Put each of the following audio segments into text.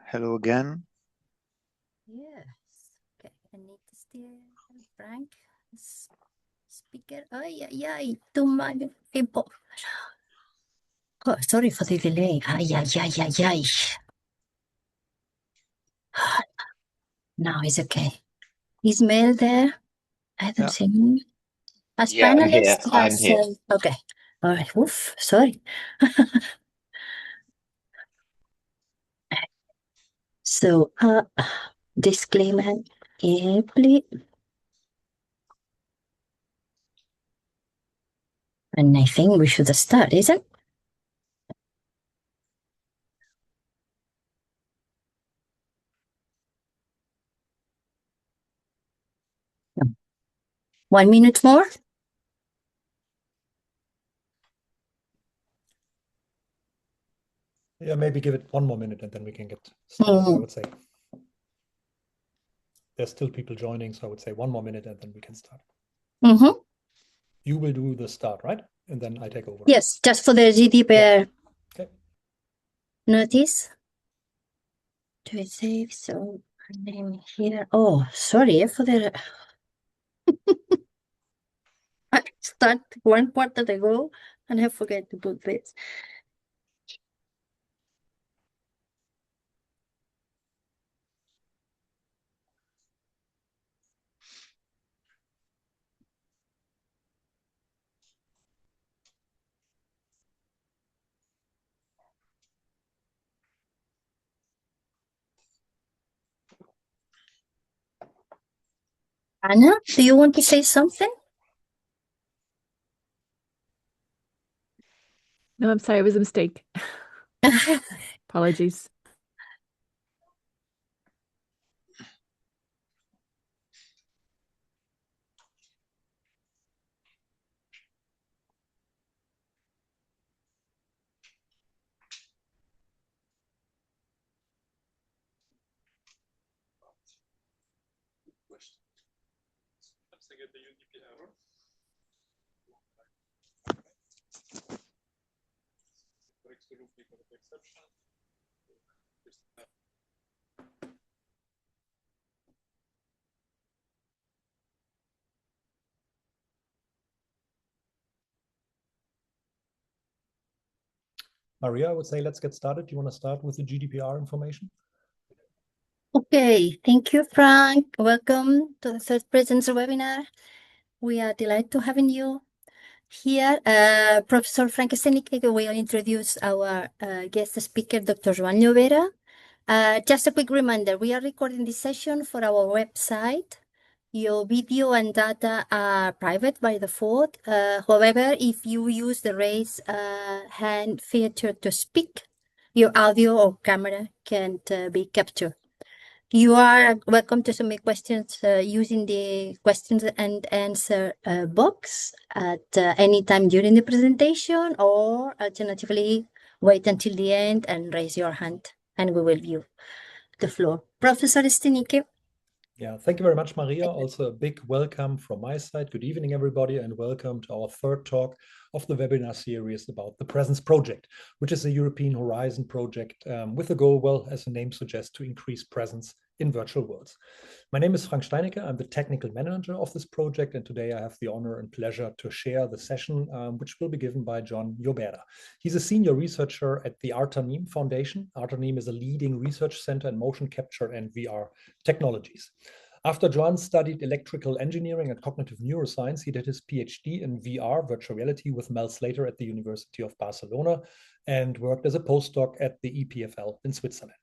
Hello again. Yes. Okay. I need to steer Frank. Speaker. Ay, ay, ay. Too many people. Oh, sorry for the delay. Ay, ay, ay, ay, ay. Now it's okay. Is Mel there? I don't see him. As Yeah, I'm here. panelist? I'm here. Okay. All right. Oof. Sorry. So, disclaimer, please. And I think we should start, isn't it? No. 1 minute more? Yeah, maybe give it 1 more minute and then we can get started, I would say. There's still people joining, so I would say 1 more minute and then we can start. Mm-hmm. You will do the start, right? And then I take over. Yes, just for the GDPR Yeah. Okay. notice. To save, so name here. Oh, sorry for the. I start 1 quarter ago and I forget to put this. Anna, do you want to say something? No, I'm sorry, it was a mistake. Apologies. Maria, I would say let's get started. Do you want to start with the GDPR information? Okay, thank you, Frank. Welcome to the third presence webinar. We are delighted to having you here. Professor Frank Stenicke will introduce our guest speaker, Dr. Joan Llobera. Just a quick reminder, we are recording this session for our website. Your video and data are private by default. However, if you use the raise hand feature to speak, your audio or camera can be captured. You are welcome to submit questions using the questions and answer box at any time during the presentation, or alternatively, wait until the end and raise your hand and we will view the floor. Professor Stenicke. Yeah, thank you very much, Maria. Also a big welcome from my side. Good evening, everybody, and welcome to our third talk of the webinar series about the Presence Project, which is a European Horizon project with the goal, well, as the name suggests, to increase presence in virtual worlds. My name is Frank Steinecke. I'm the technical manager of this project, and today I have the honor and pleasure to share the session, which will be given by Joan Llobera. He's a senior researcher at the Artanim Foundation. Artanim is a leading research center in motion capture and VR technologies. After Joan studied electrical engineering and cognitive neuroscience, he did his PhD in VR, virtual reality, with Mel Slater at the University of Barcelona and worked as a postdoc at the EPFL in Switzerland.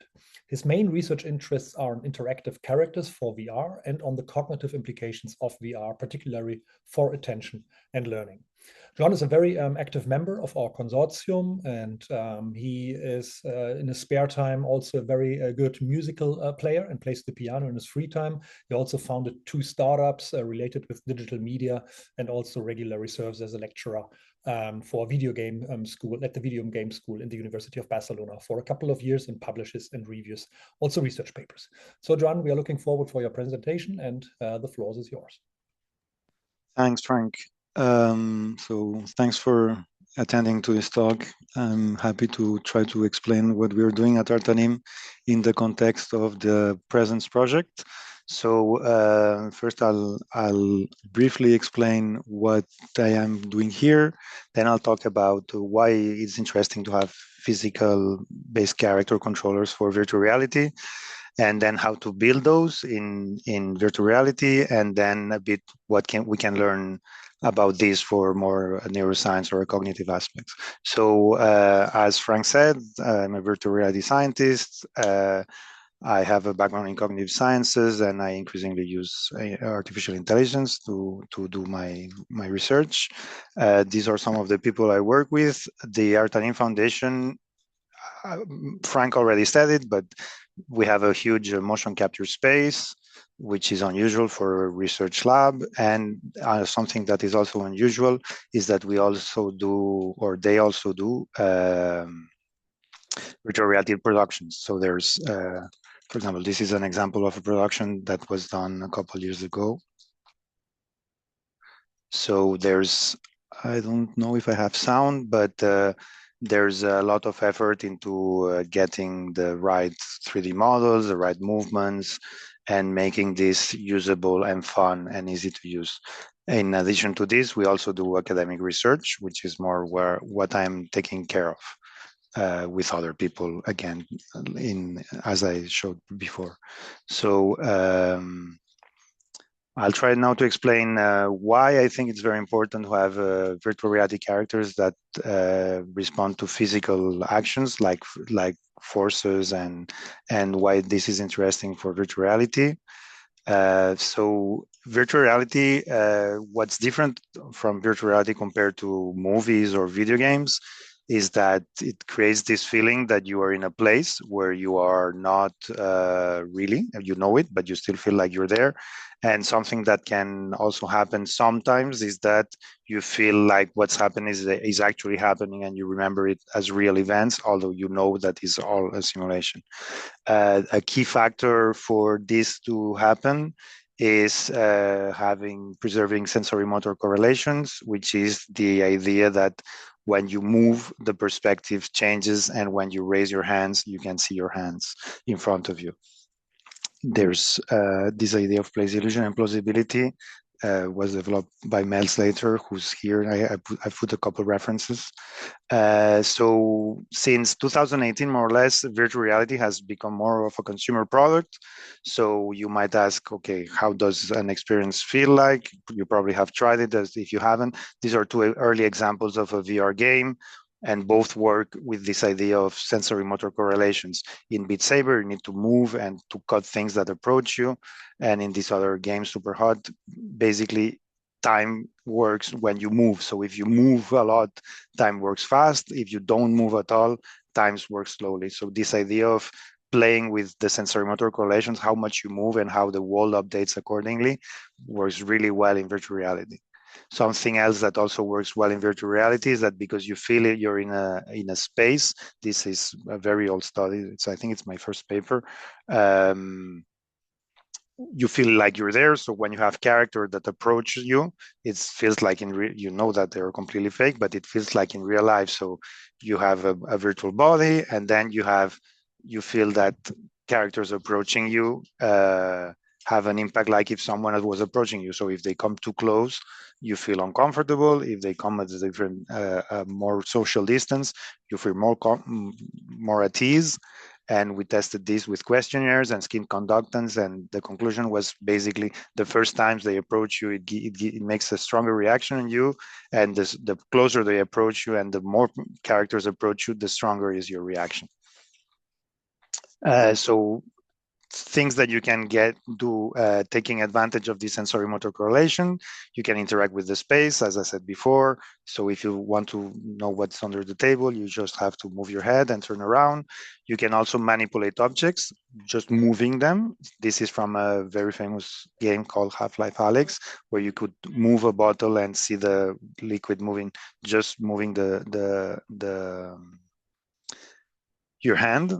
His main research interests are on interactive characters for VR and on the cognitive implications of VR, particularly for attention and learning. Joan is a very active member of our consortium, and he is in his spare time also a very good musical player and plays the piano in his free time. He also founded 2 startups related with digital media and also regularly serves as a lecturer for video game school at the video game school in the University of Barcelona for a couple of years and publishes and reviews also research papers. So Joan, we are looking forward for your presentation, and the floor is yours. Thanks, Frank. So thanks for attending to this talk. I'm happy to try to explain what we're doing at Artanim in the context of the Presence project. So first I'll briefly explain what I am doing here. Then I'll talk about why it's interesting to have physical-based character controllers for virtual reality, and then how to build those in virtual reality, and then a bit what we can learn about this for more neuroscience or cognitive aspects. So as Frank said, I'm a virtual reality scientist. I have a background in cognitive sciences, and I increasingly use artificial intelligence to do my research. These are some of the people I work with. The Artanim Foundation, Frank already said it, but we have a huge motion capture space, which is unusual for a research lab. And something that is also unusual is that we also do, or they also do, virtual reality productions. So there's, for example, this is an example of a production that was done a couple of years ago. So there's, I don't know if I have sound, but there's a lot of effort into getting the right 3D models, the right movements, and making this usable and fun and easy to use. In addition to this, we also do academic research, which is more what I'm taking care of with other people, again, as I showed before. So I'll try now to explain why I think it's very important to have virtual reality characters that respond to physical actions like forces, and why this is interesting for virtual reality. So virtual reality, what's different from virtual reality compared to movies or video games is that it creates this feeling that you are in a place where you are not really, you know it, but you still feel like you're there. And something that can also happen sometimes is that you feel like what's happened is actually happening, and you remember it as real events, although you know that is all a simulation. A key factor for this to happen is preserving sensory motor correlations, which is the idea that when you move, the perspective changes, and when you raise your hands, you can see your hands in front of you. There's this idea of place illusion and plausibility was developed by Mel Slater, who's here. I put a couple references. So since 2018, more or less, virtual reality has become more of a consumer product. So you might ask, okay, how does an experience feel like? You probably have tried it. If you haven't, these are two early examples of a VR game, and both work with this idea of sensory motor correlations. In Beat Saber, you need to move and to cut things that approach you. And in this other game, Super Hot, basically time works when you move. So if you move a lot, time works fast. If you don't move at all, time works slowly. So this idea of playing with the sensory motor correlations, how much you move and how the world updates accordingly, works really well in virtual reality. Something else that also works well in virtual reality is that because you feel it, you're in a space. This is a very old study. I think it's my first paper. You feel like you're there. So when you have character that approach you, it feels like you know that they're completely fake, but it feels like in real life. So you have a virtual body, and then you feel that characters approaching you have an impact, like if someone was approaching you. So if they come too close, you feel uncomfortable. If they come at a different, more social distance, you feel more at ease. And we tested this with questionnaires and skin conductance, and the conclusion was basically the first times they approach you, it makes a stronger reaction in you, and the closer they approach you and the more characters approach you, the stronger is your reaction. So things that you can do taking advantage of the sensory motor correlation. You can interact with the space, as I said before. So if you want to know what's under the table, you just have to move your head and turn around. You can also manipulate objects, just moving them. This is from a very famous game called Half-Life Alyx, where you could move a bottle and see the liquid moving, just moving your hand.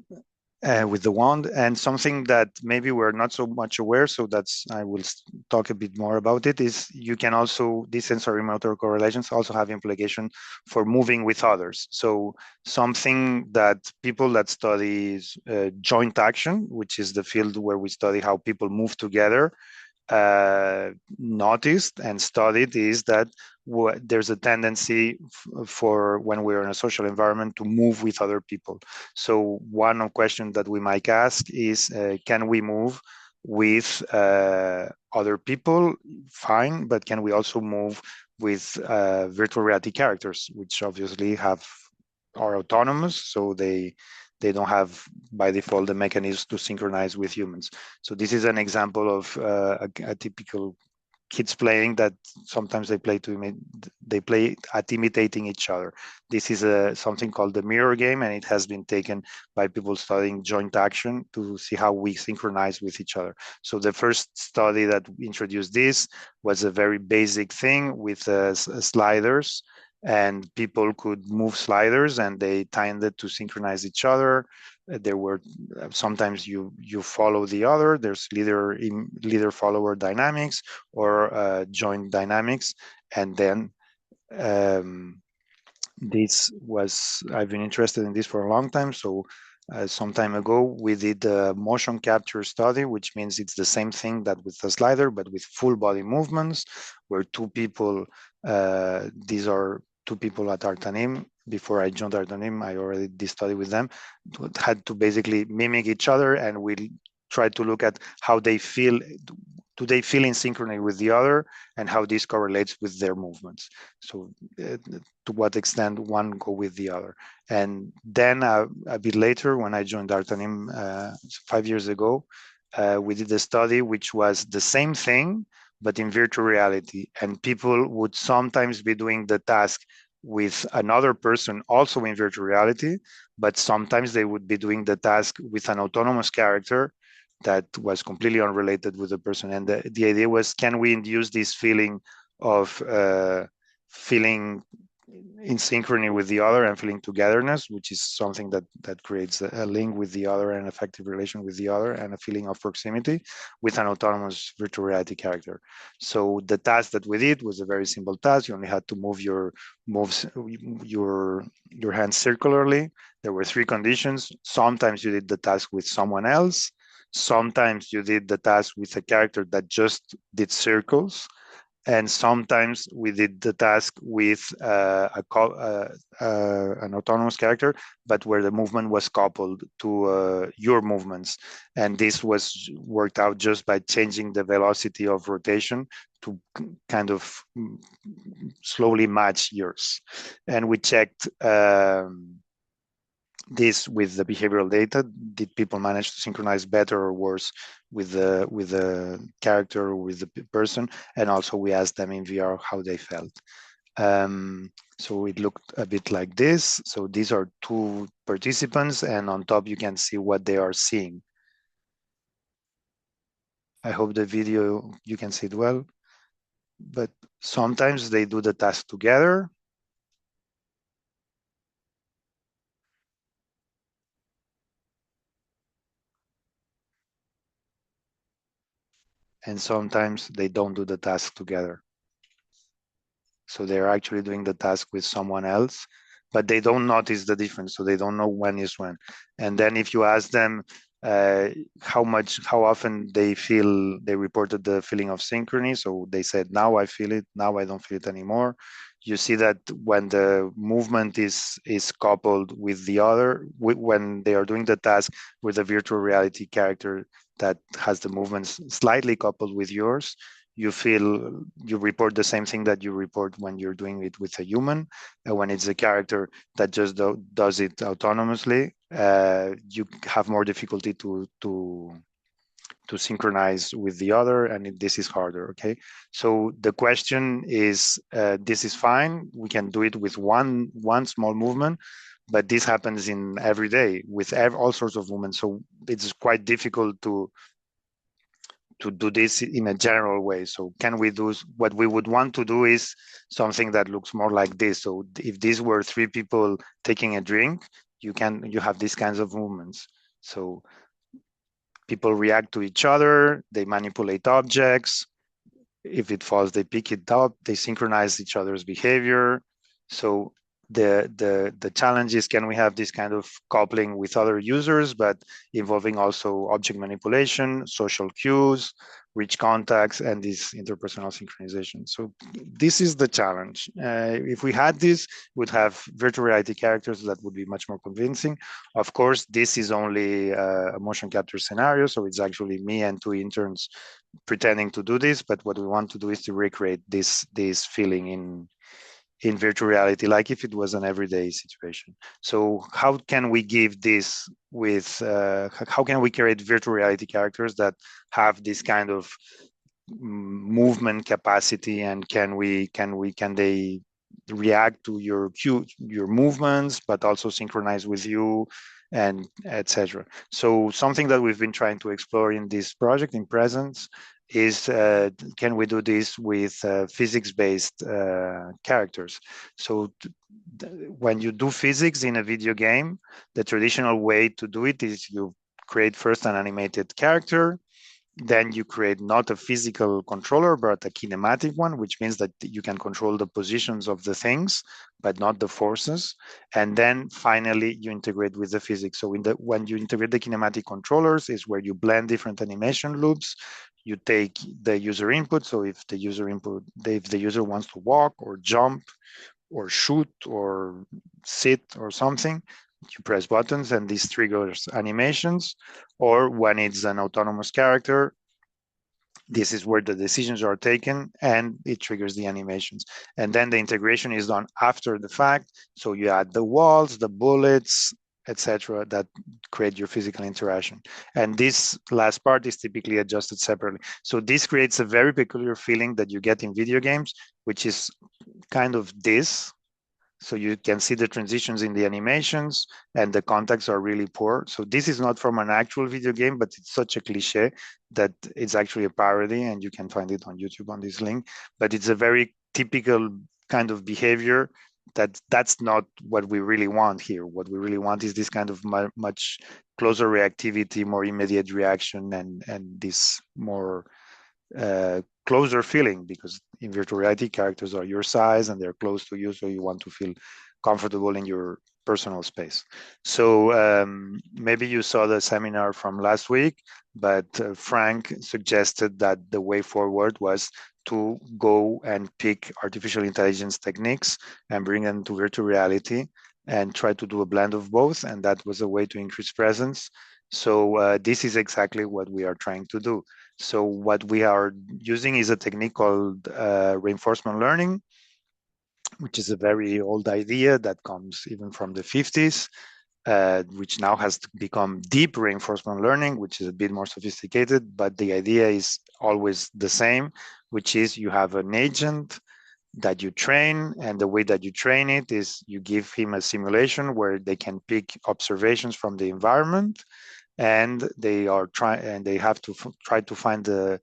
with the wand. And something that maybe we're not so much aware, so that's, I will talk a bit more about it, is you can also, these sensory motor correlations also have implication for moving with others. So something that people that study joint action, which is the field where we study how people move together, noticed and studied, is that there's a tendency for when we're in a social environment to move with other people. So one of questions that we might ask is, can we move with other people? Fine, but can we also move with virtual reality characters, which obviously are autonomous, so they don't have by default the mechanisms to synchronize with humans. So this is an example of a typical kids playing that sometimes they play at imitating each other. This is something called the mirror game, and it has been taken by people studying joint action to see how we synchronize with each other. So the first study that introduced this was a very basic thing with sliders, and people could move sliders and they tended to synchronize each other. There were sometimes you follow the other. There's leader follower dynamics or joint dynamics, and then I've been interested in this for a long time. So some time ago, we did a motion capture study, which means it's the same thing that with the slider, but with full body movements, where two people, these are two people at Artanim. Before I joined Artanim, I already did study with them, had to basically mimic each other, and we tried to look at how they feel. Do they feel in synchrony with the other, and how this correlates with their movements? So to what extent one go with the other. And then a bit later, when I joined Artanim 5 years ago, we did a study which was the same thing, but in virtual reality. And people would sometimes be doing the task with another person also in virtual reality, but sometimes they would be doing the task with an autonomous character that was completely unrelated with the person. And the idea was, can we induce this feeling of feeling in synchrony with the other and feeling togetherness, which is something that creates a link with the other, an effective relation with the other, and a feeling of proximity with an autonomous virtual reality character. So the task that we did was a very simple task. You only had to move your hands circularly. There were 3 conditions. Sometimes you did the task with someone else. Sometimes you did the task with a character that just did circles. And sometimes we did the task with an autonomous character, but where the movement was coupled to your movements. And this was worked out just by changing the velocity of rotation to kind of slowly match yours. And we checked this with the behavioral data. Did people manage to synchronize better or worse with the character or with the person? And also we asked them in VR how they felt. So it looked a bit like this. So these are 2 participants, and on top you can see what they are seeing. I hope the video, you can see it well, but sometimes they do the task together. And sometimes they don't do the task together. So they're actually doing the task with someone else, but they don't notice the difference. So they don't know when is when. And then if you ask them how often they reported the feeling of synchrony. So they said, now I feel it, now I don't feel it anymore. You see that when the movement is coupled with the other, when they are doing the task with a virtual reality character that has the movements slightly coupled with yours, you report the same thing that you report when you're doing it with a human. And when it's a character that just does it autonomously, you have more difficulty to synchronize with the other, and this is harder. Okay, so the question is, this is fine, we can do it with one small movement, but this happens in every day with all sorts of movements. So it's quite difficult to do this in a general way. So can we do, what we would want to do is something that looks more like this. So if these were 3 people taking a drink, you have these kinds of movements. So people react to each other, they manipulate objects. If it falls, they pick it up, they synchronize each other's behavior. So the challenge is, can we have this kind of coupling with other users, but involving also object manipulation, social cues, rich contacts, and this interpersonal synchronization. So this is the challenge. If we had this, we'd have virtual reality characters that would be much more convincing. Of course, this is only a motion capture scenario, so it's actually me and two interns pretending to do this, but what we want to do is to recreate this feeling in virtual reality, like if it was an everyday situation. So how can we give this with, how can we create virtual reality characters that have this kind of movement capacity, and can they react to your movements, but also synchronize with you, and etc. So something that we've been trying to explore in this project in Presence is, can we do this with physics-based characters? So when you do physics in a video game, the traditional way to do it is you create first an animated character, then you create not a physical controller, but a kinematic one, which means that you can control the positions of the things, but not the forces. And then finally, you integrate with the physics. So when you integrate the kinematic controllers is where you blend different animation loops. You take the user input. So if the user wants to walk or jump or shoot or sit or something, you press buttons and this triggers animations. Or when it's an autonomous character, this is where the decisions are taken and it triggers the animations. And then the integration is done after the fact. So you add the walls, the bullets, etc., that create your physical interaction. And this last part is typically adjusted separately. So this creates a very peculiar feeling that you get in video games, which is kind of this. So you can see the transitions in the animations and the contacts are really poor. So this is not from an actual video game, but it's such a cliche that it's actually a parody, and you can find it on YouTube on this link. But it's a very typical kind of behavior that's not what we really want here. What we really want is this kind of much closer reactivity, more immediate reaction, and this more closer feeling, because in virtual reality, characters are your size and they're close to you, so you want to feel comfortable in your personal space. So maybe you saw the seminar from last week, but Frank suggested that the way forward was to go and pick artificial intelligence techniques and bring them to virtual reality and try to do a blend of both, and that was a way to increase presence. So this is exactly what we are trying to do. So what we are using is a technique called reinforcement learning, which is a very old idea that comes even from the 50s, which now has become deep reinforcement learning, which is a bit more sophisticated, but the idea is always the same, which is you have an agent that you train, and the way that you train it is you give him a simulation where they can pick observations from the environment, and they have to try to find the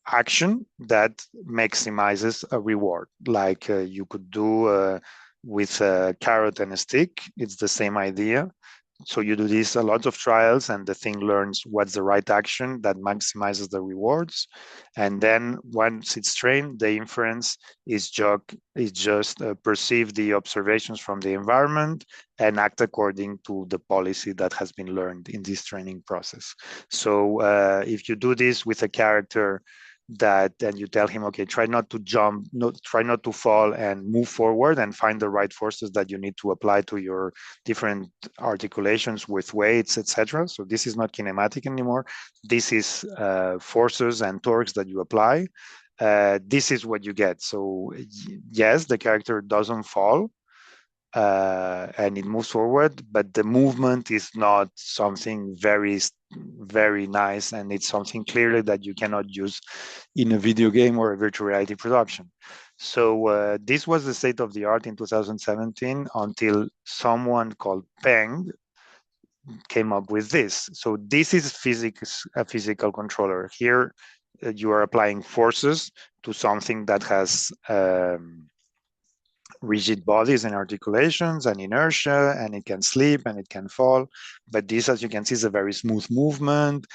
action that maximizes a reward. Like you could do with a carrot and a stick. It's the same idea. So you do this a lot of trials, and the thing learns what's the right action that maximizes the rewards. And then once it's trained, the inference is just perceive the observations from the environment and act according to the policy that has been learned in this training process. So if you do this with a character and you tell him, okay, try not to jump, try not to fall, and move forward and find the right forces that you need to apply to your different articulations with weights, etc. So this is not kinematic anymore. This is forces and torques that you apply. This is what you get. So yes, the character doesn't fall, and it moves forward, but the movement is not something very, very nice, and it's something clearly that you cannot use in a video game or a virtual reality production. So this was the state of the art in 2017 until someone called Peng came up with this. So this is a physical controller. Here you are applying forces to something that has rigid bodies and articulations and inertia, and it can slip and it can fall. But this, as you can see, is a very smooth movement.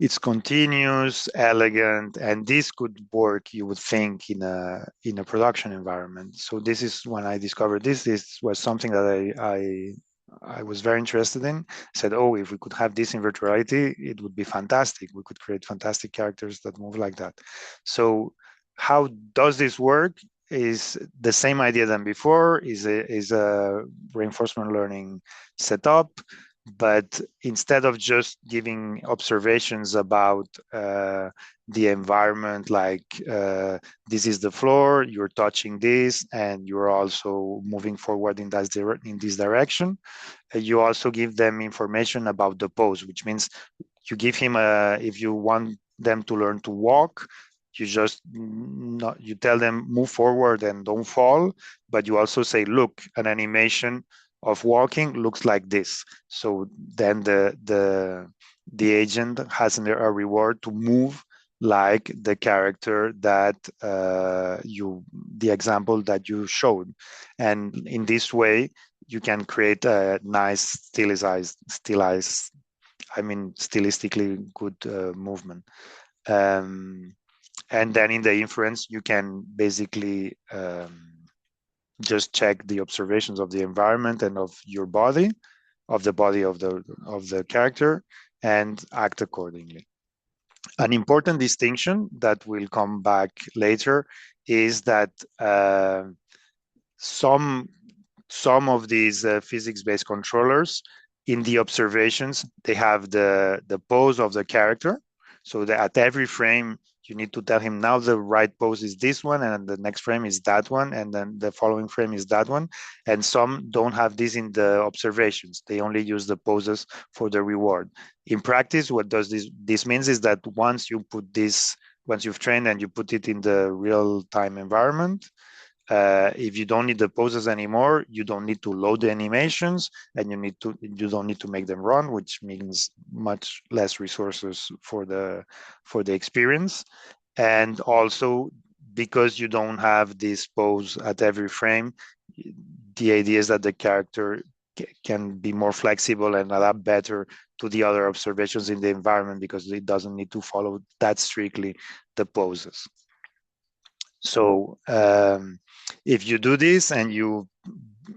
It's continuous, elegant, and this could work, you would think, in a production environment. So this is when I discovered this. This was something that I was very interested in. I said, oh, if we could have this in virtual reality, it would be fantastic. We could create fantastic characters that move like that. So how does this work? Is the same idea than before, is a reinforcement learning setup. But instead of just giving observations about the environment, like this is the floor, you're touching this, and you're also moving forward in this direction, you also give them information about the pose, which means you give him if you want them to learn to walk, you just you tell them move forward and don't fall, but you also say, look, an animation of walking looks like this. So then the agent has a reward to move like the character that the example that you showed. And in this way, you can create a nice stylistically good movement. And then in the inference, you can basically just check the observations of the environment and of your body, of the body of the character, and act accordingly. An important distinction that will come back later is that some of these physics-based controllers, in the observations, they have the pose of the character. So that at every frame, you need to tell him, now the right pose is this one, and the next frame is that one, and then the following frame is that one. And some don't have this in the observations. They only use the poses for the reward. In practice, what does this means is that once you've trained and you put it in the real-time environment, if you don't need the poses anymore, you don't need to load the animations, and you don't need to make them run, which means much less resources for the experience. And also, because you don't have this pose at every frame, the idea is that the character can be more flexible and adapt better to the other observations in the environment, because it doesn't need to follow that strictly the poses. So if you do this and you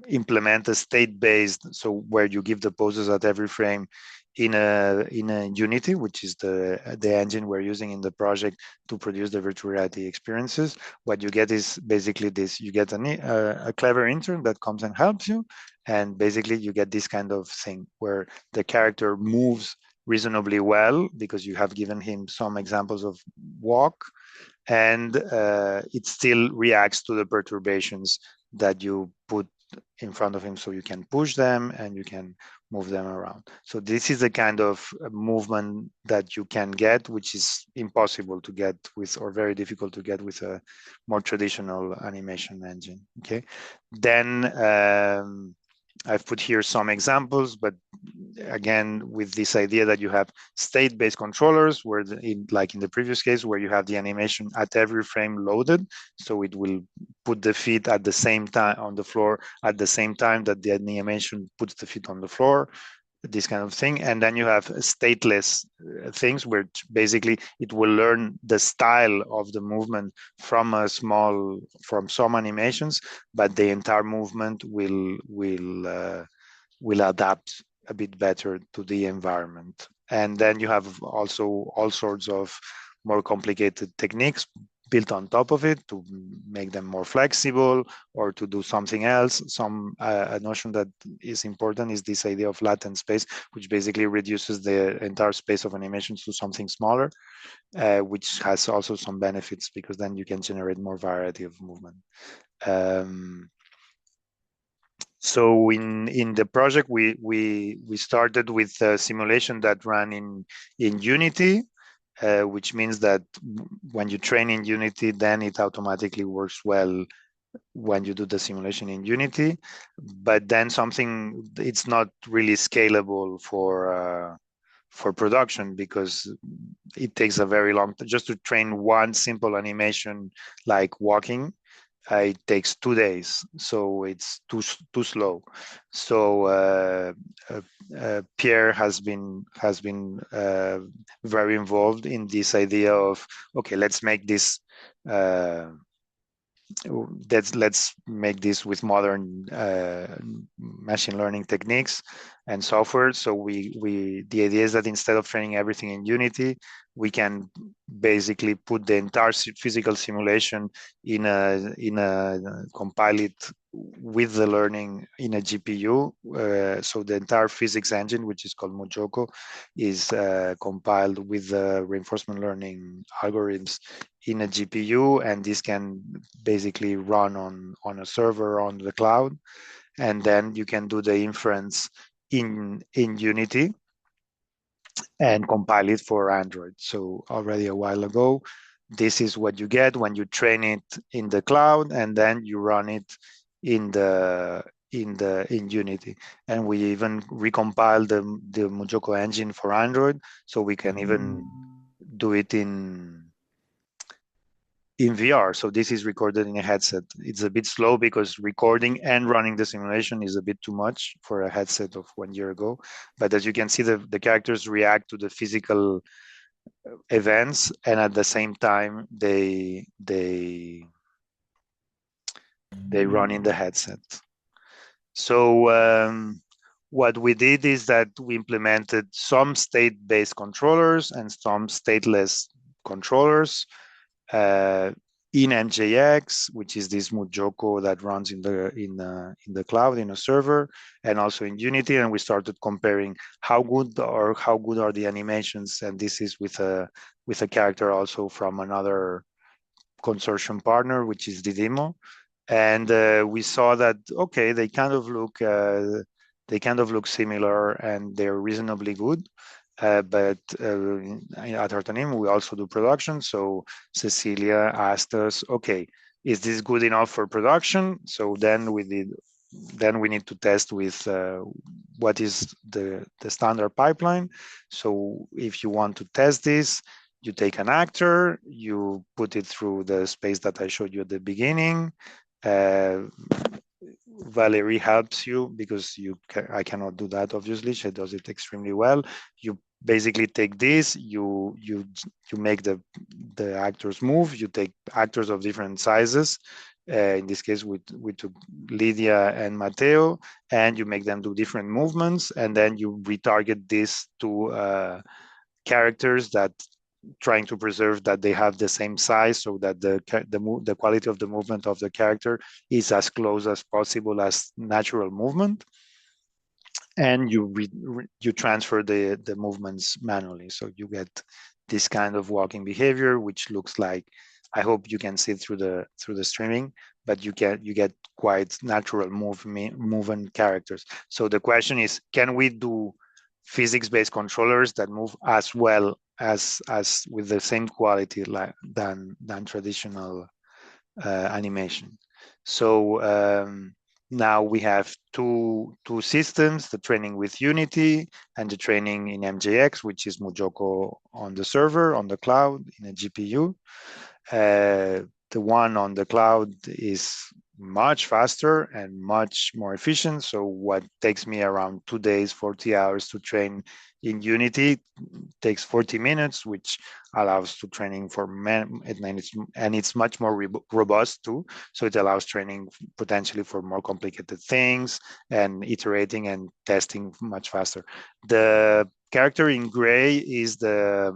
implement a state-based, so where you give the poses at every frame in a Unity, which is the engine we're using in the project to produce the virtual reality experiences, what you get is basically this. You get a clever intern that comes and helps you, and basically you get this kind of thing where the character moves reasonably well because you have given him some examples of walk, and it still reacts to the perturbations that you put in front of him, so you can push them and you can move them around. So this is the kind of movement that you can get, which is impossible to get with, or very difficult to get with, a more traditional animation engine. Okay, then I've put here some examples, but again, with this idea that you have state-based controllers, where like in the previous case, where you have the animation at every frame loaded, so it will put the feet at the same time on the floor at the same time that the animation puts the feet on the floor, this kind of thing. And then you have stateless things, where basically it will learn the style of the movement from some animations, but the entire movement will adapt a bit better to the environment. And then you have also all sorts of more complicated techniques built on top of it to make them more flexible or to do something else. A notion that is important is this idea of latent space, which basically reduces the entire space of animations to something smaller, which has also some benefits, because then you can generate more variety of movement. So in the project, we started with a simulation that ran in Unity, which means that when you train in Unity, then it automatically works well when you do the simulation in Unity. But then it's not really scalable for production, because it takes a very long time just to train one simple animation like walking. It takes 2 days, so it's too slow. So Pierre has been very involved in this idea of, okay, let's make this let's make this with modern machine learning techniques and software. So the idea is that instead of training everything in Unity, we can basically put the entire physical simulation in a compile it with the learning in a GPU. So the entire physics engine, which is called Mujoko, is compiled with the reinforcement learning algorithms in a GPU, and this can basically run on a server on the cloud, and then you can do the inference in Unity and compile it for Android. So already a while ago, this is what you get when you train it in the cloud, and then you run it in Unity. And we even recompile the Mujoko engine for Android, so we can even do it in VR. So this is recorded in a headset. It's a bit slow because recording and running the simulation is a bit too much for a headset of 1 year ago. But as you can see, the characters react to the physical events, and at the same time, they run in the headset. So what we did is that we implemented some state-based controllers and some stateless controllers in MJX, which is this Mujoko that runs in the cloud in a server, and also in Unity. And we started comparing how good are the animations, and this is with a character also from another consortium partner, which is Didimo. And we saw that, okay, they kind of look similar, and they're reasonably good. But at Artanim, we also do production. So Cecilia asked us, okay, is this good enough for production? So then we need to test with what is the standard pipeline. So if you want to test this, you take an actor, you put it through the space that I showed you at the beginning. Valerie helps you because I cannot do that, obviously. She does it extremely well. You basically take this, you make the actors move, you take actors of different sizes. In this case, we took Lydia and Matteo, and you make them do different movements, and then you retarget this to characters that trying to preserve that they have the same size, so that the quality of the movement of the character is as close as possible as natural movement. And you transfer the movements manually, so you get this kind of walking behavior, which looks like, I hope you can see through the streaming, but you get quite natural movement characters. So the question is, can we do physics-based controllers that move as well as with the same quality than traditional animation? So now we have two systems: the training with Unity and the training in MJX, which is Mujoko on the server, on the cloud, in a GPU. The one on the cloud is much faster and much more efficient. So what takes me around 2 days, 40 hours to train in Unity takes 40 minutes, which allows to training for and it's much more robust too. So it allows training potentially for more complicated things and iterating and testing much faster. The character in gray is the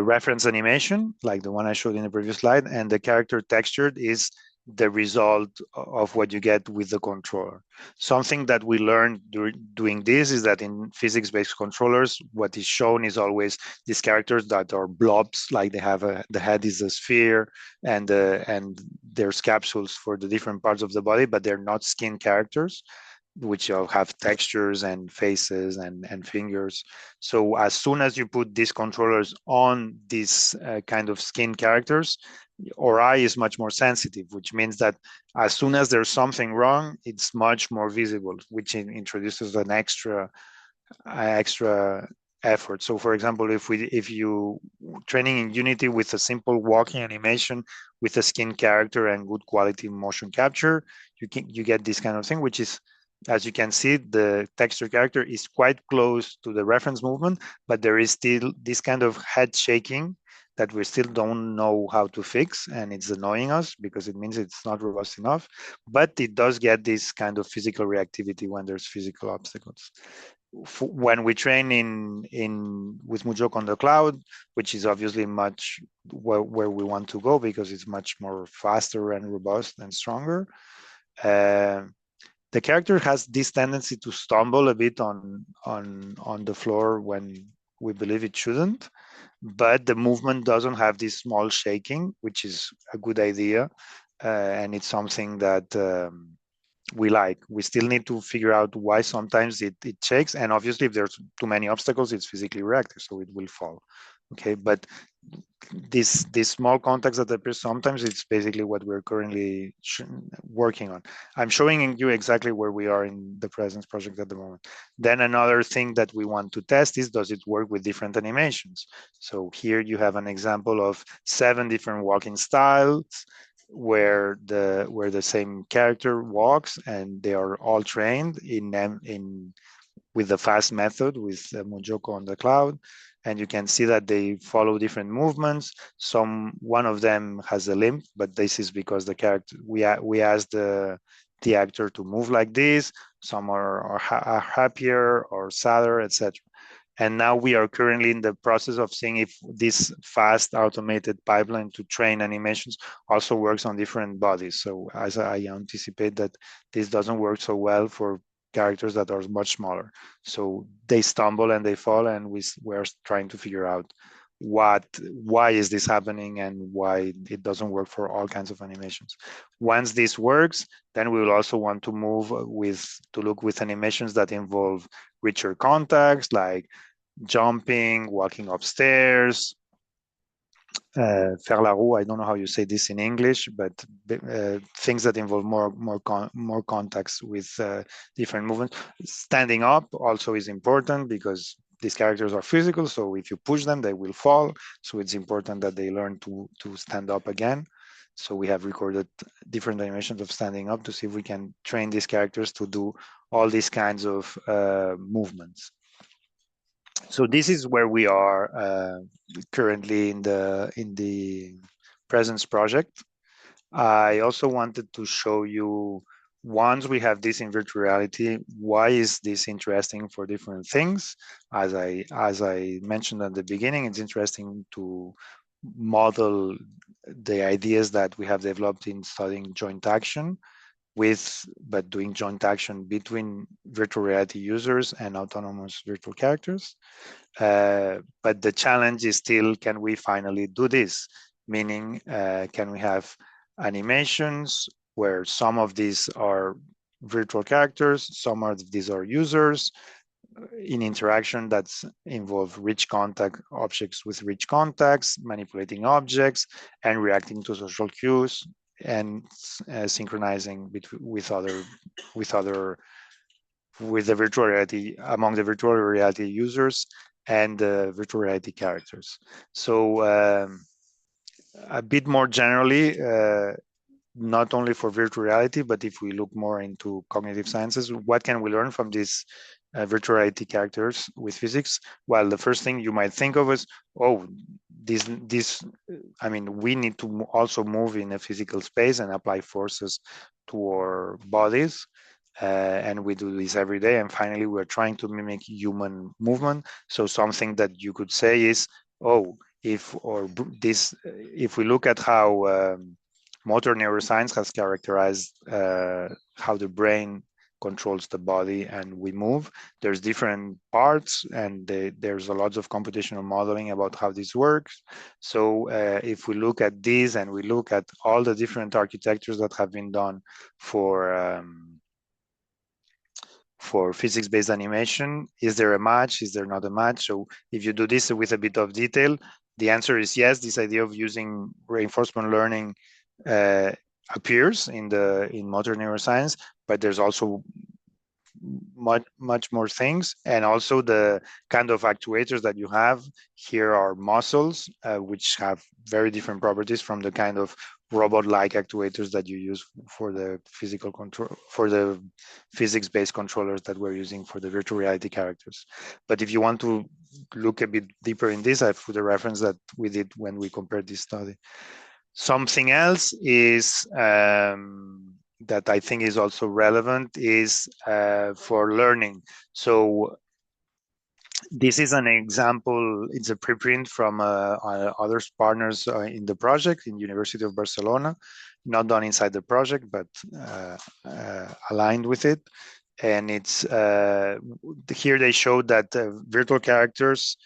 reference animation, like the one I showed in the previous slide, and the character textured is the result of what you get with the controller. Something that we learned doing this is that in physics-based controllers, what is shown is always these characters that are blobs, like they have the head is a sphere, and there's capsules for the different parts of the body, but they're not skin characters, which have textures and faces and fingers. So as soon as you put these controllers on these kind of skin characters, our eye is much more sensitive, which means that as soon as there's something wrong, it's much more visible, which introduces an extra extra effort. So for example, if you training in Unity with a simple walking animation with a skin character and good quality motion capture, you get this kind of thing, which is, as you can see, the texture character is quite close to the reference movement, but there is still this kind of head shaking that we still don't know how to fix, and it's annoying us because it means it's not robust enough, but it does get this kind of physical reactivity when there's physical obstacles. When we train with Mujok on the cloud, which is obviously much where we want to go because it's much more faster and robust and stronger, the character has this tendency to stumble a bit on the floor when we believe it shouldn't, but the movement doesn't have this small shaking, which is a good idea, and it's something that we like. We still need to figure out why sometimes it shakes, and obviously if there's too many obstacles, it's physically reactive, so it will fall. Okay, but this small context that appears sometimes, it's basically what we're currently working on. I'm showing you exactly where we are in the Presence project at the moment. Then another thing that we want to test is, does it work with different animations? So here you have an example of 7 different walking styles where the same character walks, and they are all trained in with the fast method with Mojoko on the cloud. And you can see that they follow different movements. One of them has a limp, but this is because the character, we asked the actor to move like this. Some are happier or sadder, etc. And now we are currently in the process of seeing if this fast automated pipeline to train animations also works on different bodies. So as I anticipate that this doesn't work so well for characters that are much smaller. So they stumble and they fall, and we're trying to figure out why is this happening and why it doesn't work for all kinds of animations. Once this works, then we will also want to move to look with animations that involve richer context, like jumping, walking upstairs, faire la roue. I don't know how you say this in English, but things that involve more contacts with different movements. Standing up also is important because these characters are physical, so if you push them, they will fall. So it's important that they learn to stand up again. So we have recorded different animations of standing up to see if we can train these characters to do all these kinds of movements. So this is where we are currently in the Presence project. I also wanted to show you, once we have this in virtual reality, why is this interesting for different things? As I mentioned at the beginning, it's interesting to model the ideas that we have developed in studying joint action but doing joint action between virtual reality users and autonomous virtual characters. But the challenge is still, can we finally do this? Meaning, can we have animations where some of these are virtual characters, some of these are users, in interaction that's involve rich contact objects with rich contacts, manipulating objects, and reacting to social cues, and synchronizing with the virtual reality, among the virtual reality users and the virtual reality characters. So a bit more generally, not only for virtual reality, but if we look more into cognitive sciences, what can we learn from these virtual reality characters with physics? Well, the first thing you might think of is, oh, I mean, we need to also move in a physical space and apply forces to our bodies. And we do this every day. And finally, we're trying to mimic human movement. So something that you could say is, oh, if we look at how motor neuroscience has characterized how the brain controls the body and we move, there's different parts, and there's a lot of computational modeling about how this works. So if we look at this and we look at all the different architectures that have been done for physics-based animation, is there a match? Is there not a match? So if you do this with a bit of detail, the answer is yes. This idea of using reinforcement learning appears in modern neuroscience, but there's also much more things. And also the kind of actuators that you have here are muscles, which have very different properties from the kind of robot-like actuators that you use for the physical control, for the physics-based controllers that we're using for the virtual reality characters. But if you want to look a bit deeper in this, I've put a reference that we did when we compared this study. Something else is that I think is also relevant is for learning. So this is an example, it's a preprint from other partners in the project in University of Barcelona, not done inside the project, but aligned with it. And it's here they showed that virtual characters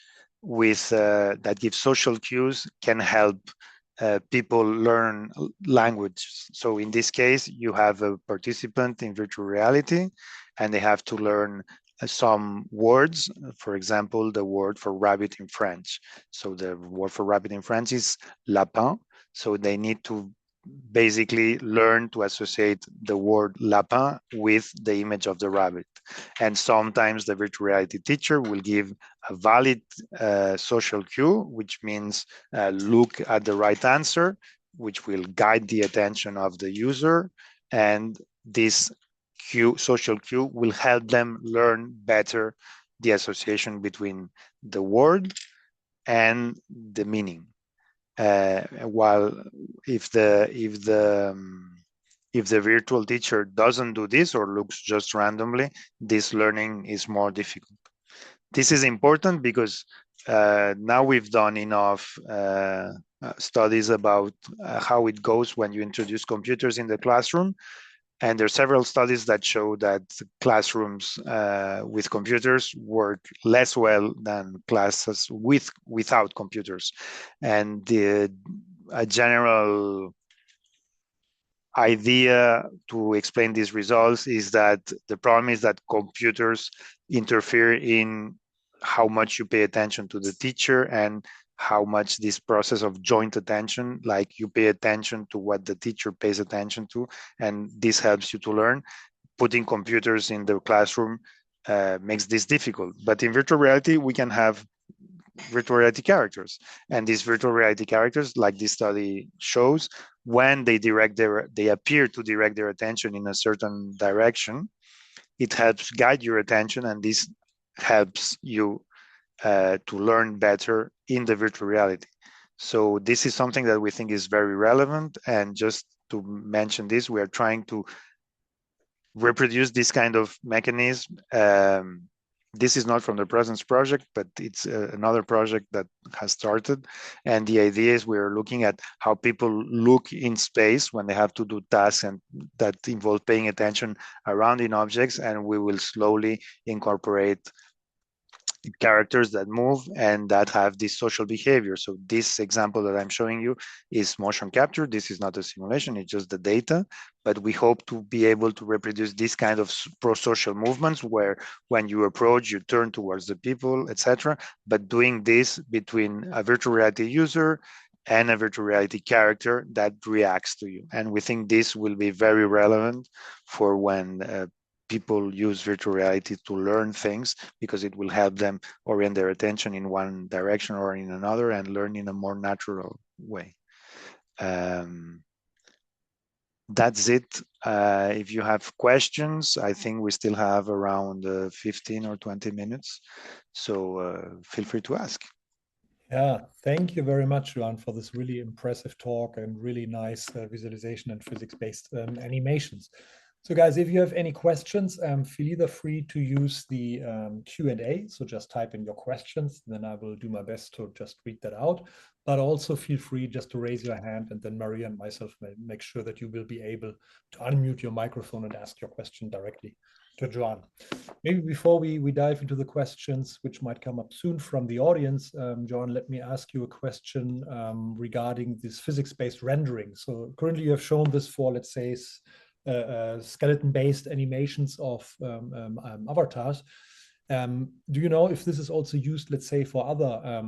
with that give social cues can help people learn language. So in this case, you have a participant in virtual reality, and they have to learn some words. For example, the word for rabbit in French. So the word for rabbit in French is lapin. So they need to basically learn to associate the word lapin with the image of the rabbit. And sometimes the virtual reality teacher will give a valid social cue, which means look at the right answer, which will guide the attention of the user. And this social cue will help them learn better the association between the word and the meaning. While if the virtual teacher doesn't do this or looks just randomly, this learning is more difficult. This is important because now we've done enough studies about how it goes when you introduce computers in the classroom. And there are several studies that show that classrooms with computers work less well than classes without computers. And a general idea to explain these results is that the problem is that computers interfere in how much you pay attention to the teacher and how much this process of joint attention, like you pay attention to what the teacher pays attention to, and this helps you to learn. Putting computers in the classroom makes this difficult. But in virtual reality, we can have virtual reality characters. And these virtual reality characters, like this study shows, when they appear to direct their attention in a certain direction, it helps guide your attention, and this helps you to learn better in the virtual reality. So this is something that we think is very relevant. And just to mention this, we are trying to reproduce this kind of mechanism. This is not from the Presence project, but it's another project that has started. And the idea is we're looking at how people look in space when they have to do tasks and that involve paying attention around in objects. And we will slowly incorporate characters that move and that have this social behavior. So this example that I'm showing you is motion capture. This is not a simulation, it's just the data. But we hope to be able to reproduce this kind of pro-social movements where when you approach, you turn towards the people, etc. But doing this between a virtual reality user and a virtual reality character that reacts to you. And we think this will be very relevant for when people use virtual reality to learn things, because it will help them orient their attention in one direction or in another and learn in a more natural way. That's it. If you have questions, I think we still have around 15 or 20 minutes. So feel free to ask. Yeah, thank you very much, Joan, for this really impressive talk and really nice visualization and physics-based animations. So guys, if you have any questions, feel either free to use the Q&A. So just type in your questions, then I will do my best to just read that out. But also feel free just to raise your hand, and then Maria and myself may make sure that you will be able to unmute your microphone and ask your question directly to Joan. Maybe before we dive into the questions, which might come up soon from the audience, Joan, let me ask you a question regarding this physics-based rendering. So currently you have shown this for, let's say, skeleton-based animations of avatars. Do you know if this is also used, let's say, for other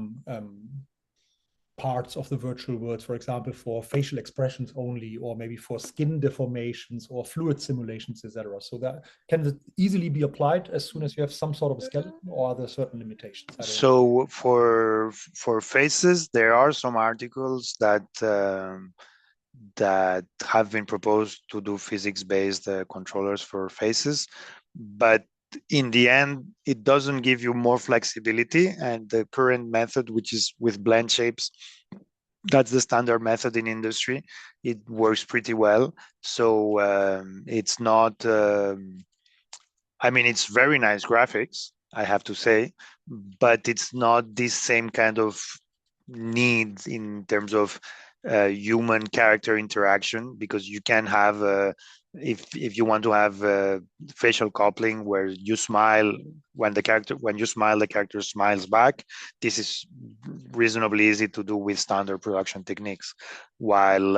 parts of the virtual worlds, for example, for facial expressions only, or maybe for skin deformations or fluid simulations, etc. So that can it easily be applied as soon as you have some sort of a skeleton, or are there certain limitations? So for faces, there are some articles that have been proposed to do physics-based controllers for faces, but in the end, it doesn't give you more flexibility. And the current method, which is with blend shapes, that's the standard method in industry. It works pretty well. So it's not. I mean, it's very nice graphics, I have to say, but it's not this same kind of need in terms of human character interaction, because you can have if you want to have facial coupling where you smile when you smile, the character smiles back. This is reasonably easy to do with standard production techniques, while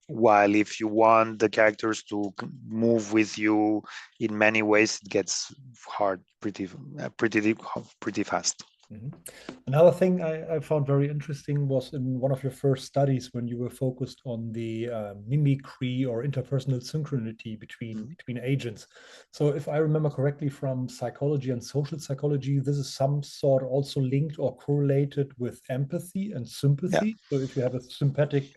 if you want the characters to move with you in many ways, it gets hard pretty fast. Mm-hmm. Another thing I found very interesting was in one of your first studies when you were focused on the mimicry or interpersonal synchronity between agents. So if I remember correctly from psychology and social psychology, this is some sort also linked or correlated with empathy and sympathy. Yeah. So if you have a sympathetic,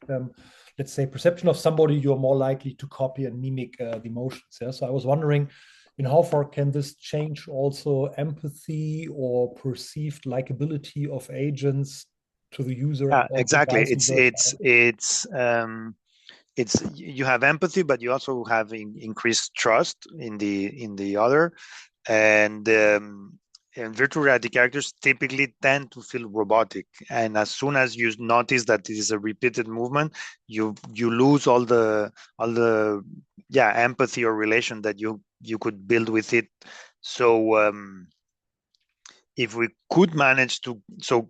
let's say, perception of somebody, you're more likely to copy and mimic the emotions. Yeah? So I was wondering, in how far can this change also empathy or perceived likability of agents to the user? Yeah, exactly. It's you have empathy, but you also have increased trust in the other, and virtual reality characters typically tend to feel robotic. And as soon as you notice that it is a repeated movement, you lose all the empathy or relation that you could build with it. So if we could manage to, so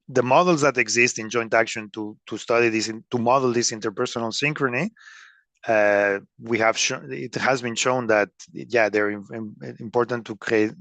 the models that exist in joint action to study this, to model this interpersonal synchrony, we have shown, it has been shown that they're important to create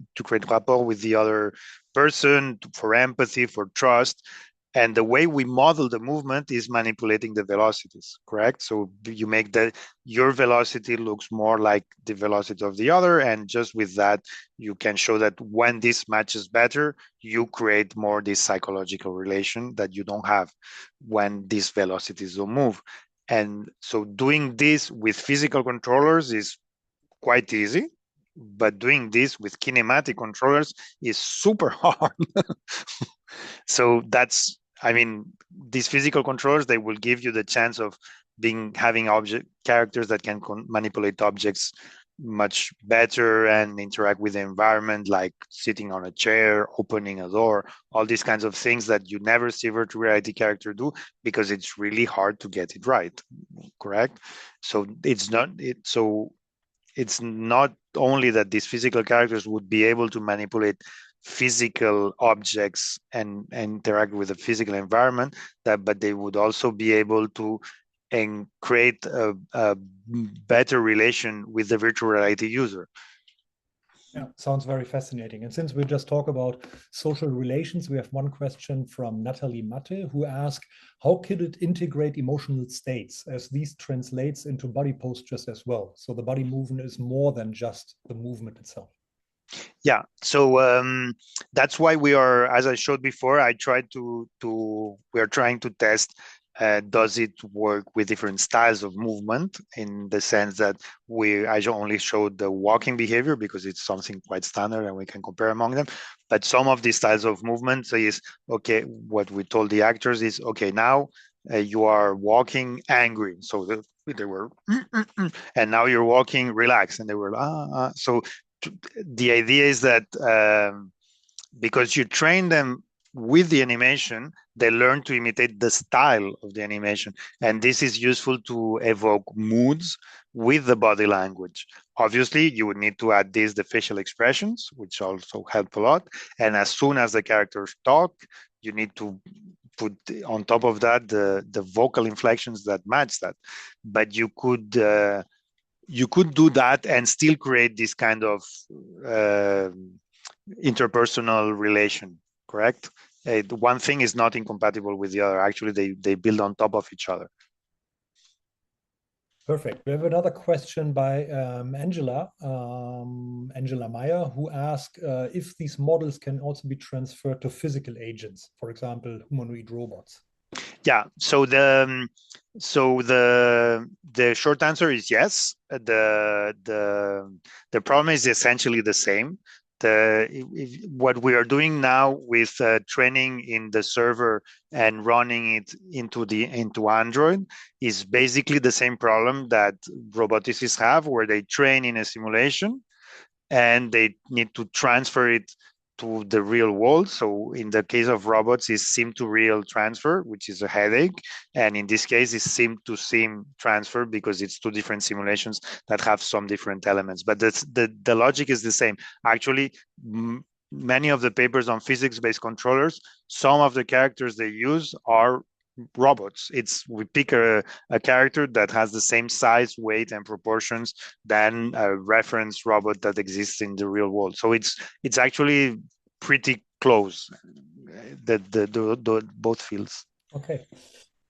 rapport with the other person, for empathy, for trust. And the way we model the movement is manipulating the velocities, correct? So you make your velocity looks more like the velocity of the other, and just with that, you can show that when this matches better, you create more this psychological relation that you don't have when these velocities don't move. And so doing this with physical controllers is quite easy, but doing this with kinematic controllers is super hard. So that's, I mean, these physical controllers, they will give you the chance of having object characters that can manipulate objects much better and interact with the environment, like sitting on a chair, opening a door, all these kinds of things that you never see virtual reality character do, because it's really hard to get it right, correct? So it's not only that these physical characters would be able to manipulate physical objects and interact with the physical environment, but they would also be able to create a better relation with the virtual reality user. Yeah, sounds very fascinating. And since we just talk about social relations, we have one question from Natalie Matte, who asked, how could it integrate emotional states, as these translates into body postures as well? So the body movement is more than just the movement itself. Yeah, so that's why we are, as I showed before, we are trying to test, does it work with different styles of movement, in the sense that I only showed the walking behavior because it's something quite standard and we can compare among them. But some of these styles of movement is, okay, what we told the actors is, okay, now you are walking angry. So they were, and now you're walking relaxed, and they were, so the idea is that because you train them with the animation, they learn to imitate the style of the animation. And this is useful to evoke moods with the body language. Obviously, you would need to add the facial expressions, which also help a lot. And as soon as the characters talk, you need to put on top of that the vocal inflections that match that. But you could do that and still create this kind of interpersonal relation, correct? one thing is not incompatible with the other. Actually, they build on top of each other. Perfect. We have another question by Angela Meyer, who asked if these models can also be transferred to physical agents, for example, humanoid robots. Yeah. So the short answer is yes. The problem is essentially the same. What we are doing now with training in the server and running it into Android is basically the same problem that roboticists have, where they train in a simulation and they need to transfer it to the real world. So in the case of robots, it's sim to real transfer, which is a headache. And in this case, it's sim to sim transfer because it's two different simulations that have some different elements. But the logic is the same. Actually, many of the papers on physics-based controllers, some of the characters they use are robots. We pick a character that has the same size, weight, and proportions than a reference robot that exists in the real world. So it's actually pretty close, the both fields. Okay.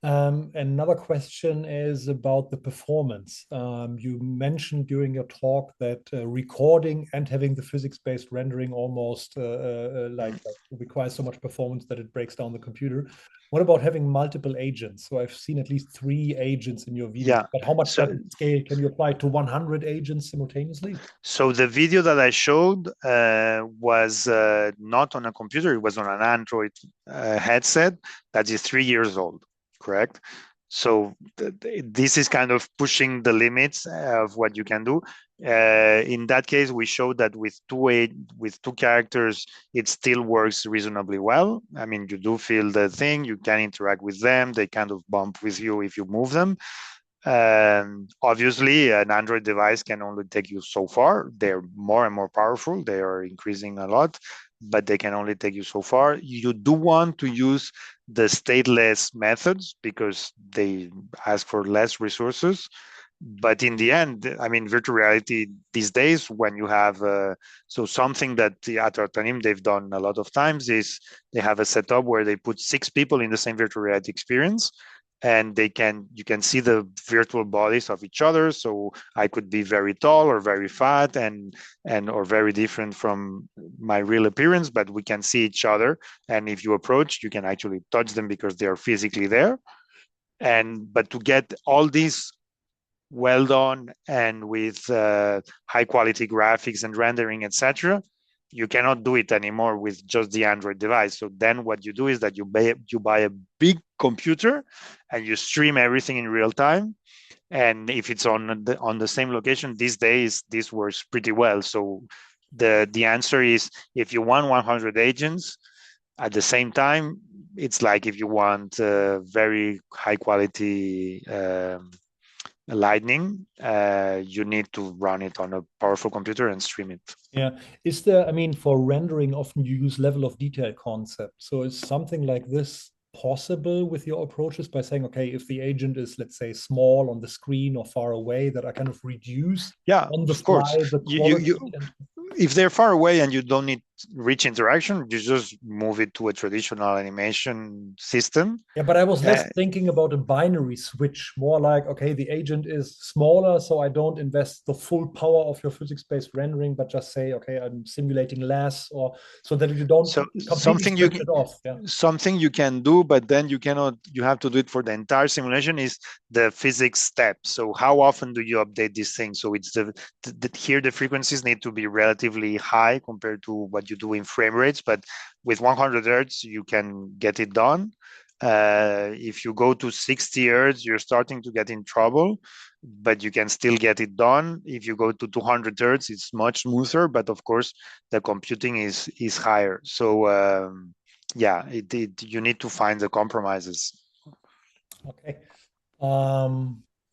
Another question is about the performance. You mentioned during your talk that recording and having the physics-based rendering almost requires so much performance that it breaks down the computer. What about having multiple agents? So I've seen at least 3 agents in your video, Yeah. but how much scale can you apply to 100 agents simultaneously? So the video that I showed was not on a computer, it was on an Android headset that is 3 years old. Correct. So this is kind of pushing the limits of what you can do. In that case, we showed that with two characters, it still works reasonably well. I mean, you do feel the thing, you can interact with them, they kind of bump with you if you move them. Obviously, an Android device can only take you so far. They're more and more powerful. They are increasing a lot, but they can only take you so far. You do want to use the stateless methods because they ask for less resources. But in the end, I mean, virtual reality these days, when you have so something that at Artanim they've done a lot of times is they have a setup where they put 6 people in the same virtual reality experience, and you can see the virtual bodies of each other. So I could be very tall or very fat and or very different from my real appearance, but we can see each other. And if you approach, you can actually touch them because they are physically there. But to get all these well done and with high quality graphics and rendering, etc., you cannot do it anymore with just the Android device. So then what you do is that you buy a big computer and you stream everything in real time. And if it's on the same location these days, this works pretty well. So the answer is, if you want 100 agents at the same time, it's like if you want very high quality Lightning, you need to run it on a powerful computer and stream it. Yeah. Is there, I mean, for rendering, often you use level of detail concept. So is something like this possible with your approaches by saying, okay, if the agent is, let's say, small on the screen or far away, that I kind of reduce on the fly the quality? If they're far away and you don't need rich interaction, you just move it to a traditional animation system. Yeah, but I was less thinking about a binary switch, more like, okay, the agent is smaller, so I don't invest the full power of your physics-based rendering, but just say, okay, I'm simulating less, or so that you don't completely switch it off. Yeah. Something you can do, but then you cannot, you have to do it for the entire simulation, is the physics step. So how often do you update these things? So it's here the frequencies need to be relatively high compared to what you do in frame rates, but with 100 hertz you can get it done. If you go to 60 hertz, you're starting to get in trouble, but you can still get it done. If you go to 200 hertz, it's much smoother, but of course the computing is higher. So yeah, you need to find the compromises. Okay.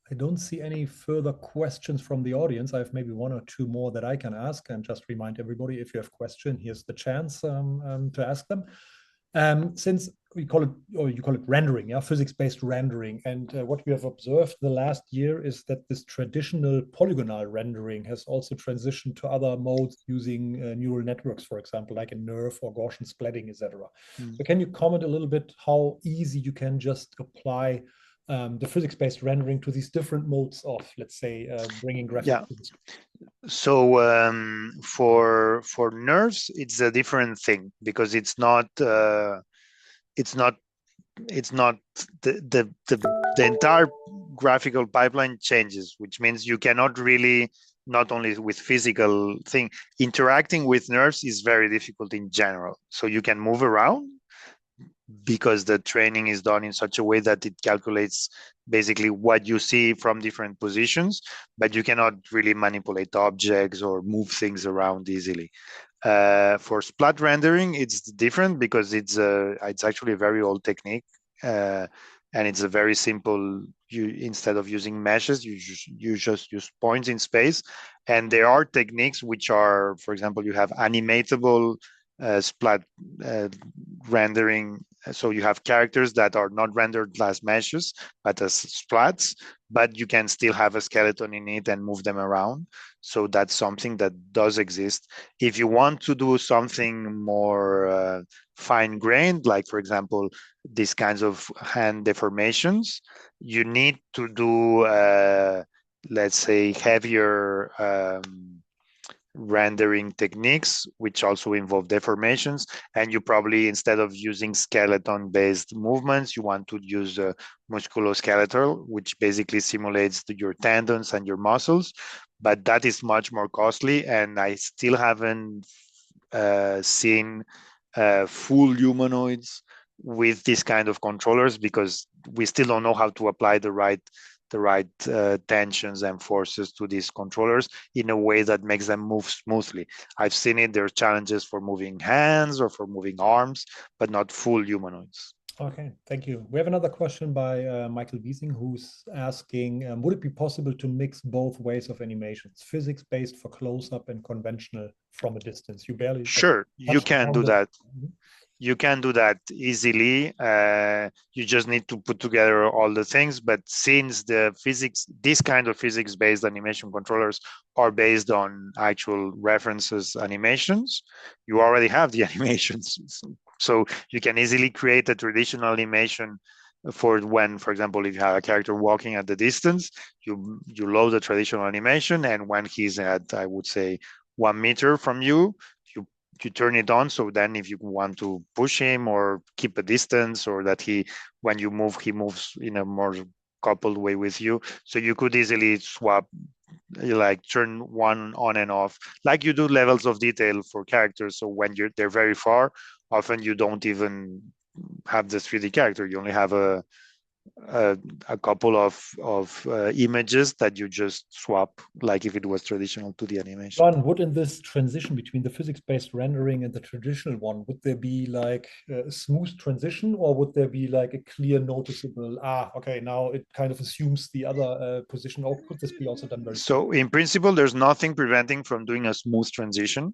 I don't see any further questions from the audience. I have maybe 1 or 2 more that I can ask, and just remind everybody, if you have questions, here's the chance to ask them. Since we call it, or you call it rendering, yeah, physics-based rendering. And what we have observed the last year is that this traditional polygonal rendering has also transitioned to other modes using neural networks, for example, like in NERF or Gaussian splatting, etc. So can you comment a little bit how easy you can just apply the physics-based rendering to these different modes of, let's say, bringing graphics to the screen? So for nerves, it's a different thing because it's not the entire graphical pipeline changes, which means you cannot really, not only with physical thing, interacting with nerves is very difficult in general. So you can move around because the training is done in such a way that it calculates basically what you see from different positions, but you cannot really manipulate objects or move things around easily. For splat rendering, it's different because it's actually a very old technique, and it's a very simple. Instead of using meshes, you just use points in space, and there are techniques which are, for example, you have animatable splat rendering. So you have characters that are not rendered as meshes, but as splats, but you can still have a skeleton in it and move them around. So that's something that does exist. If you want to do something more fine-grained, like, for example, these kinds of hand deformations, you need to do, let's say, heavier rendering techniques, which also involve deformations. And you probably, instead of using skeleton-based movements, you want to use musculoskeletal, which basically simulates your tendons and your muscles. But that is much more costly, and I still haven't seen full humanoids with this kind of controllers because we still don't know how to apply the right tensions and forces to these controllers in a way that makes them move smoothly. I've seen it. There's challenges for moving hands or for moving arms, but not full humanoids. Okay, thank you. We have another question by Michael Wiesing, who's asking, would it be possible to mix both ways of animations, physics-based for close-up and conventional from a distance? You barely... Sure, you can do that. You can do that easily. You just need to put together all the things. But since the physics, this kind of physics-based animation controllers are based on actual references animations, you already have the animations. So you can easily create a traditional animation for when, for example, if you have a character walking at the distance, you load the traditional animation, and when he's at, I would say, 1 meter from you, you turn it on. So then if you want to push him or keep a distance, or that when you move, he moves in a more coupled way with you. So you could easily swap, like turn one on and off, like you do levels of detail for characters. So when they're very far, often you don't even have the 3D character. You only have a couple of images that you just swap, like if it was traditional 2D animation. John, would in this transition between the physics-based rendering and the traditional one, would there be like a smooth transition, or would there be like a clear noticeable, okay, now it kind of assumes the other position, or could this be also done very So in principle, there's nothing preventing from doing a smooth transition.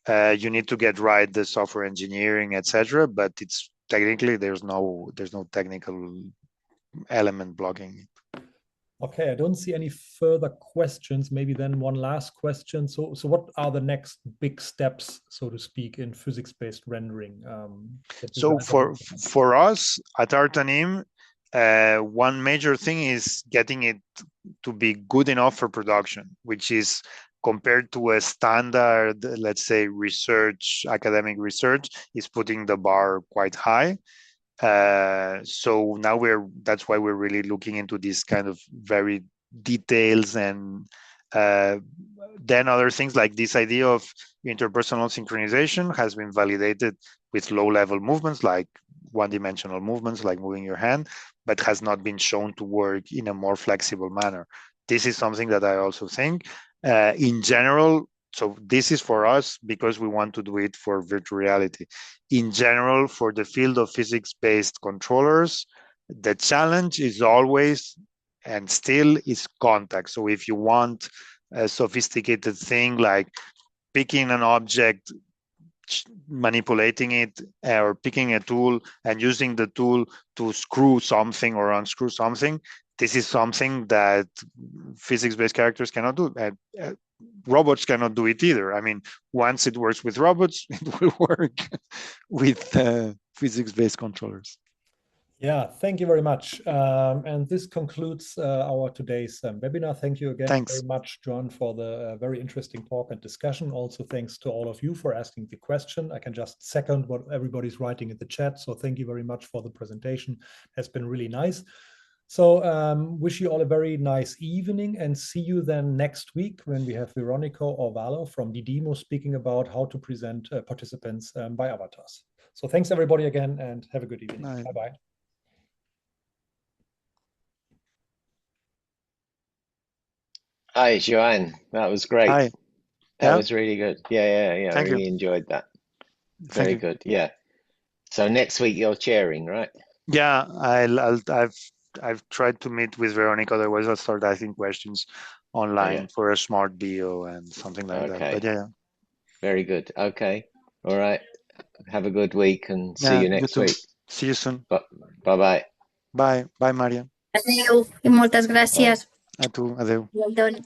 You need to get right the software engineering, etc. But it's technically there's no technical element blocking it. Okay, I don't see any further questions. Maybe then one last question. So what are the next big steps, so to speak, in physics-based rendering? So for us at Artanim, one major thing is getting it to be good enough for production, which is compared to a standard, let's say, academic research, is putting the bar quite high. So now that's why we're really looking into this kind of very details, and then other things like this idea of interpersonal synchronization has been validated with low-level movements, like one-dimensional movements, like moving your hand, but has not been shown to work in a more flexible manner. This is something that I also think in general. So this is for us because we want to do it for virtual reality. In general, for the field of physics-based controllers, the challenge is always and still is contact. So if you want a sophisticated thing like picking an object manipulating it or picking a tool and using the tool to screw something or unscrew something. This is something that physics-based characters cannot do. Robots cannot do it either. I mean, once it works with robots, it will work with physics-based controllers. Yeah, thank you very much. And this concludes our today's webinar. Thank you again very much, Joan, for the very interesting talk and discussion. Also, thanks to all of you for asking the question. I can just second what everybody's writing in the chat. So thank you very much for the presentation. It has been really nice. So wish you all a very nice evening and see you then next week when we have Veronica Orvalo from the demo speaking about how to present participants by avatars. So thanks everybody again and have a good evening. Bye-bye. Hi, Joanne. That was great. Hi. That was really good. Yeah. Thank I really you. enjoyed that. Very good. Yeah. So next week you're chairing, right? Yeah, I've tried to meet with Veronica. Otherwise, I'll start asking questions online for a smart bio and something like that. But yeah. Very good. Okay. All right. Have a good week and see you next week. See you soon. Bye-bye. Bye, Maria. Adeu i moltes gràcies. A tu, adeu. Well done.